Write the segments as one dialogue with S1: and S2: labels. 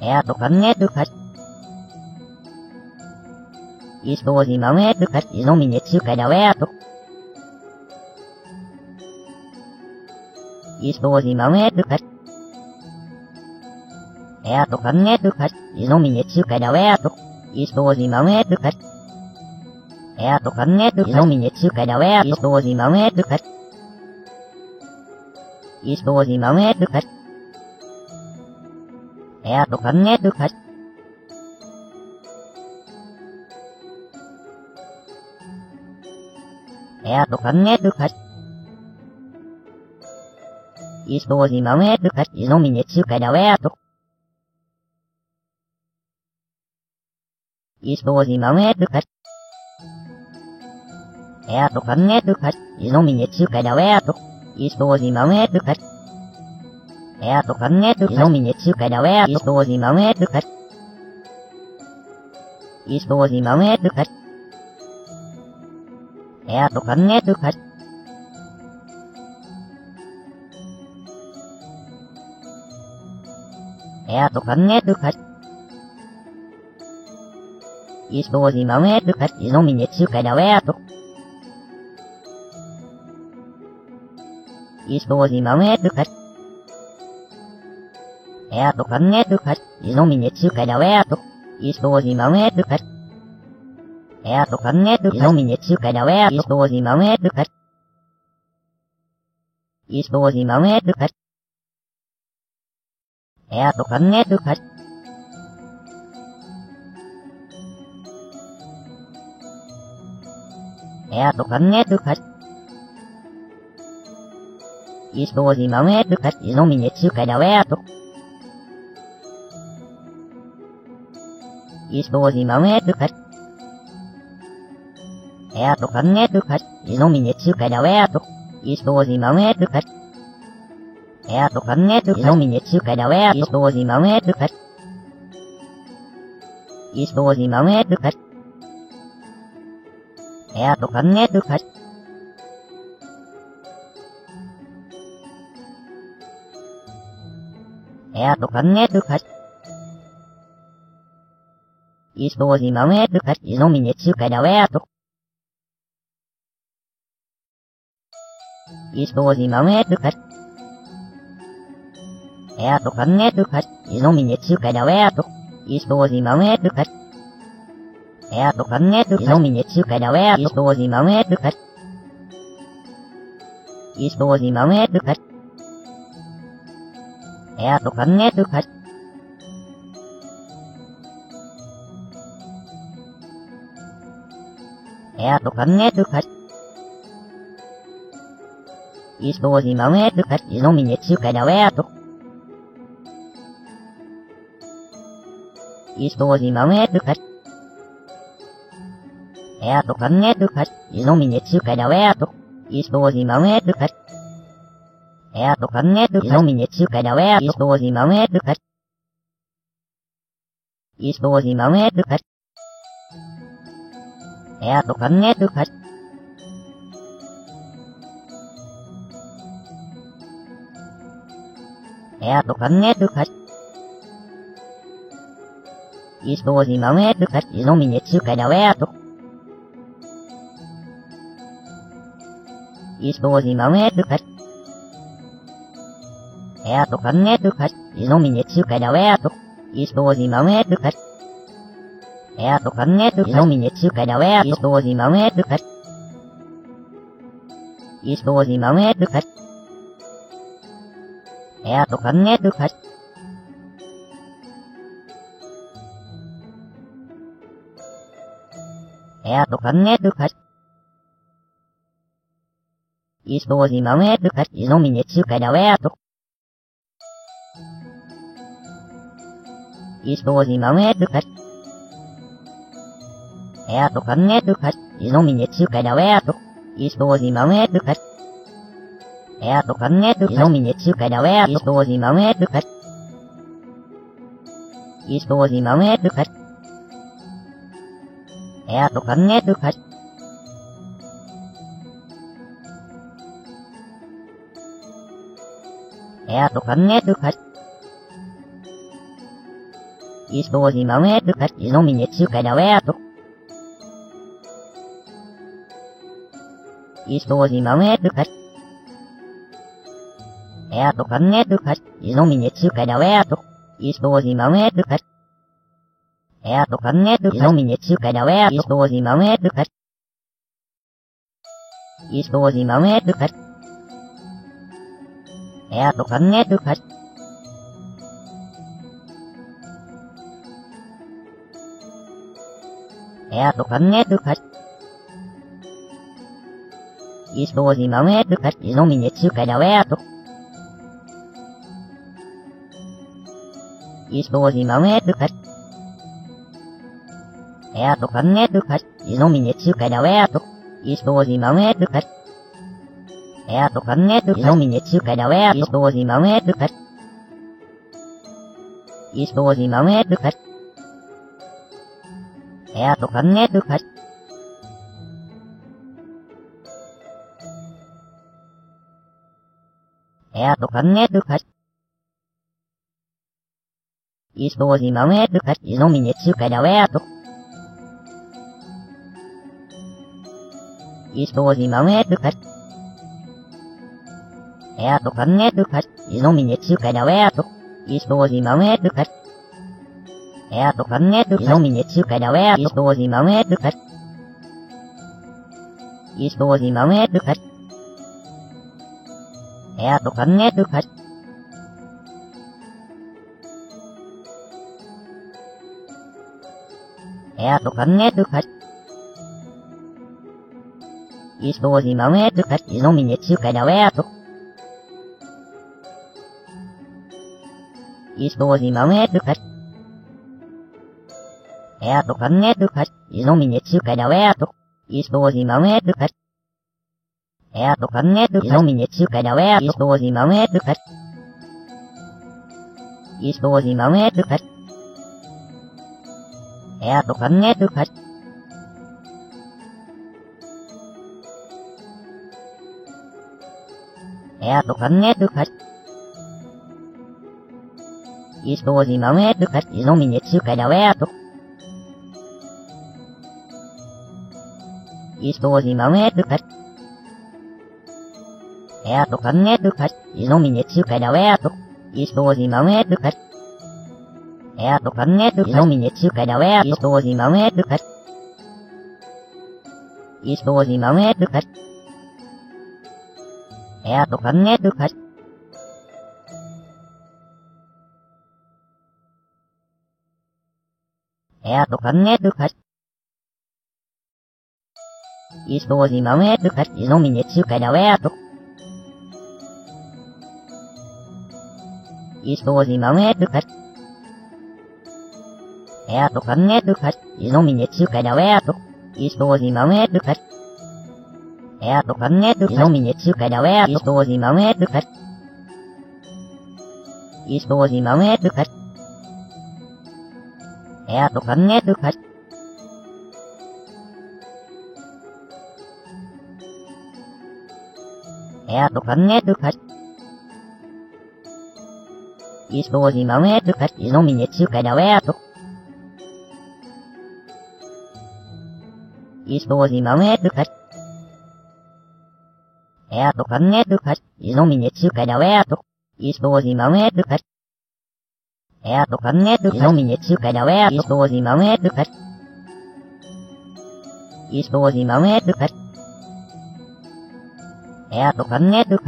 S1: Eatokannetukas. Ispoosimametukas isominetsukadaweato. Ispoosimametukas. Eatokannetukas isominetsukadaweato. Ispoosimametukas. Eatokannetukas isominetsukadaweato. Ispoosimametukas. Ispoosimametukas. Eatokannetukas. Eatokannetukas. Ispoosimametukas isominetsukadaweato. Ispoosimametukas. Eatokannetukas isominetsukadaweato. Ispoosimametukas. Eatokannetukas isominetsukadaweato. Ispoosimametukas. Ispoosimametukas. Eatokannetukas. Eatokannetukas. Ispoosimametukas isominetsukadaweato. Ispoosimametukas. Eatokannetukas isominetsukadaweato. Ispoosimametukas. Eatokannetukas isominetsukadaweato. Ispoosimametukas. Ispoosimametukas. Eatokannetukas. Eatokannetukas. Ispoosimametukas isominetsukadaweato. Ispoosimametukas. Eatokannetukas isominetsukadaweato. Ispoosimametukas. Eatokannetukas isominetsukadaweato. Ispoosimametukas. Ispoosimametukas. Eatokannetukas. Eatokannetukas. Ispoosimametukas isominetsukadaweato. Ispoosimametukas. Eatokannetukas isominetsukadaweato. Ispoosimametukas. Eatokannetukas isominetsukadaweato. Ispoosimametukas. Ispoosimametukas. Eatokannetukas. Eatokannetukas. Ispoosimametukas isominetsukadaweato. Ispoosimametukas. Eatokannetukas isominetsukadaweato. Ispoosimametukas. Eatokannetukas isominetsukadaweato. Ispoosimametukas. Ispoosimametukas. Eatokannetukas. Eatokannetukas. Ispoosimametukas isominetsukadaweato. Ispoosimametukas. Eatokannetukas isominetsukadaweato. Ispoosimametukas. Eatokannetukas isominetsukadaweato. Ispoosimametukas. Ispoosimametukas. Eatokannetukas. Eatokannetukas. Ispoosimametukas isominetsukadaweato. Ispoosimametukas. Eatokannetukas isominetsukadaweato. Ispoosimametukas. Eatokannetukas isominetsukadaweato. Ispoosimametukas. Ispoosimametukas. Eatokannetukas. Eatokannetukas. Используй момент, изменить сукадаверту. Используй момент, эту коннету, изменить сукадаверту. Используй момент, эту коннету, изменить сукадаверту. Используй момент, используй момент, эту коннету, эту коннету, используй момент, изменить сукадаверту. Используй момент, эту коннету, изменить сукадаверту. Используй момент, эту коннету, изменить сукадаверту. Используй момент, используй момент, эту коннету, эту коннету, используй момент, изменить сукадаверту. Используй момент, эту коннету, изменить сукадаверту. Используй момент, эту коннету, изменить сукадаверту. Используй момент, используй момент, эту коннету, эту коннету, используй момент, изменить сукадаверту. Используй момент, эту коннету, изменить сукадаверту. Используй момент, эту коннету, изменить сукадаверту. Используй момент, используй момент, эту коннету, эту коннету, используй момент, изменить сукадаверту. Используй момент, эту коннету, изменить сукадаверту. Используй момент, эту коннету, изменить сукадаверту. Используй момент, используй момент, эту коннету, эту коннету, используй момент, изменить сукадаверту. Используй момент, эту коннету, изменить сукадаверту. Используй момент, эту коннету, изменить сукадаверту. Используй момент, используй момент, эту коннету, эту коннету, используй момент, изменить сукадаверту. Используй момент, эту коннету, изменить сукадаверту. Используй момент, эту коннету, изменить сукадаверту. Используй момент, используй момент, эту коннету,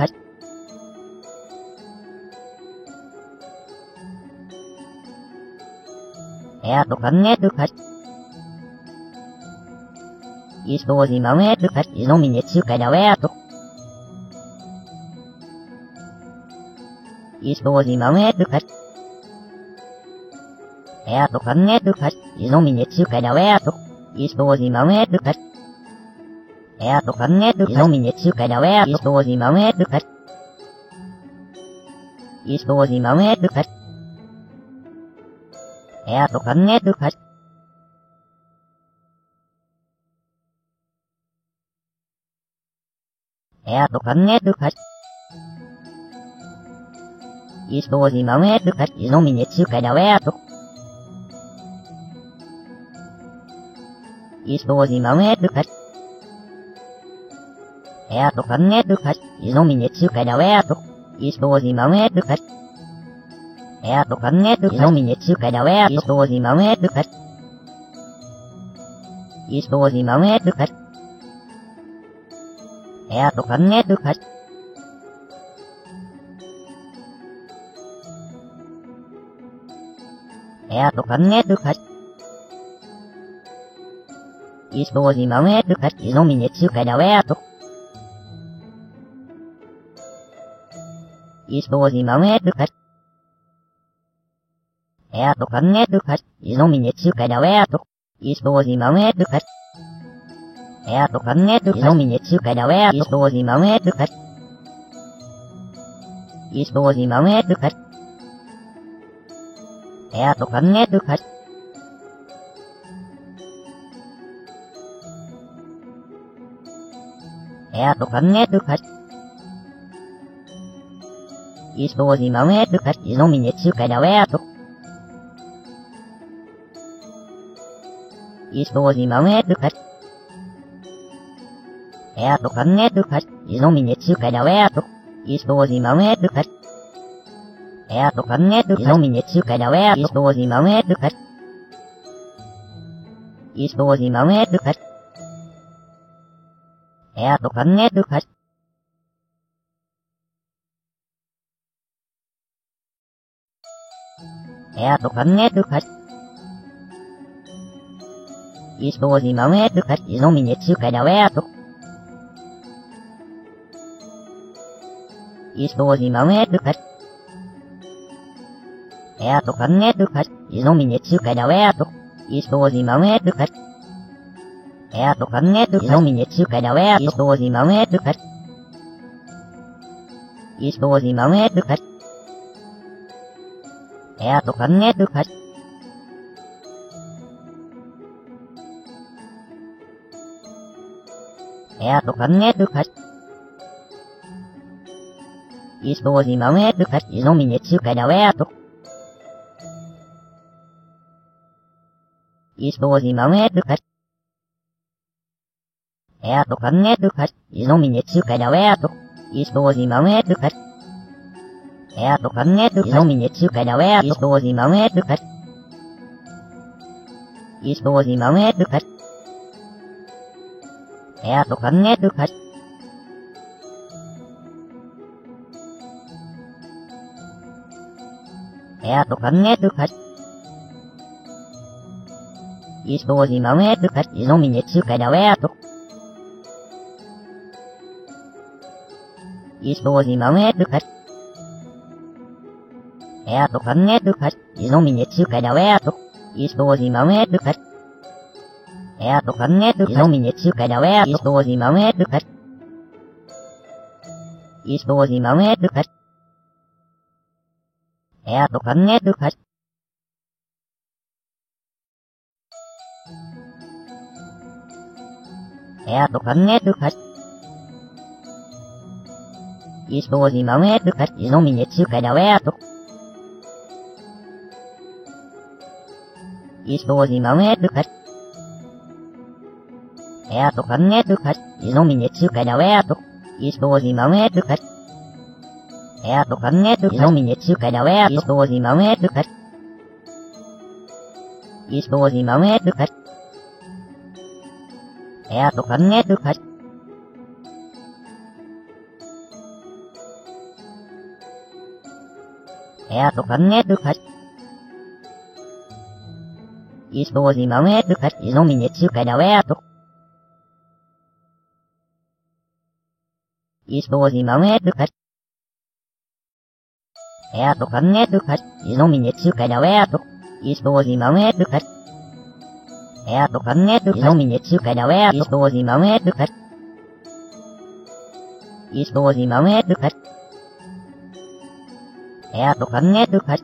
S1: эту коннету, используй момент, изменить сукадаверту. Используй момент, эту коннету, изменить сукадаверту. Используй момент, эту коннету, изменить сукадаверту. Используй момент, используй момент, эту коннету, эту коннету, используй момент, изменить сукадаверту. используемое дыхать. Это конне дыхать, изоменецию кадавеату, используемое дыхать. Это конне дыхать, изоменецию кадавеату, используемое дыхать. Используемое дыхать. Это конне дыхать. Это конне дыхать. Используемое дыхать, изоменецию кадавеату. Используемое дыхать. Это конне дыхать, изоменецию кадавеату. Используемое дыхать. Это конне дыхать, изоменецию кадавеату. Используемое дыхать. Используемое дыхать. Это конне дыхать. Это конне дыхать. Используемое дыхать, изоменецию кадавеату. Используемое дыхать. Это конне дыхать, изоменецию кадавеату. Используемое дыхать. Это конне дыхать, изоменецию кадавеату. Используемое дыхать. Используемое дыхать. Это конне дыхать. Это конне дыхать. Используемое дыхать, изоменецию кадавеату. Используемое дыхать. Это конне дыхать, изоменецию кадавеату. Используемое дыхать. Это конне дыхать, изоменецию кадавеату. Используемое дыхать. Используемое дыхать. Это конне дыхать. Это конне дыхать. Используемое дыхать, изоменецию кадавеату. Используемое дыхать. Это конне дыхать, изоменецию кадавеату. Используемое дыхать. Это конне дыхать, изоменецию кадавеату. Используемое дыхать. Используемое дыхать. Это конне дыхать. Это конне дыхать. Используемое дыхать, изоменецию кадавеату. Используемое дыхать. Это конне дыхать, изоменецию кадавеату. Используемое дыхать. Это конне дыхать, изоменецию кадавеату. Используемое дыхать. Используемое дыхать. Это конне дыхать. Это конне дыхать. Используемое дыхать, изоменецию кадавеату. Используемое дыхать. Это конне дыхать, изоменецию кадавеату. Используемое дыхать. Это конне дыхать, изоменецию кадавеату. Используемое дыхать. Используемое дыхать. Это конне дыхать. Это конне дыхать. Используемое дыхать, изоменецию кадавеату. Используемое дыхать. Это конне дыхать, изоменецию кадавеату. Используемое дыхать. Это конне дыхать, изоменецию кадавеату. Используемое дыхать. Используемое дыхать. Это конне дыхать.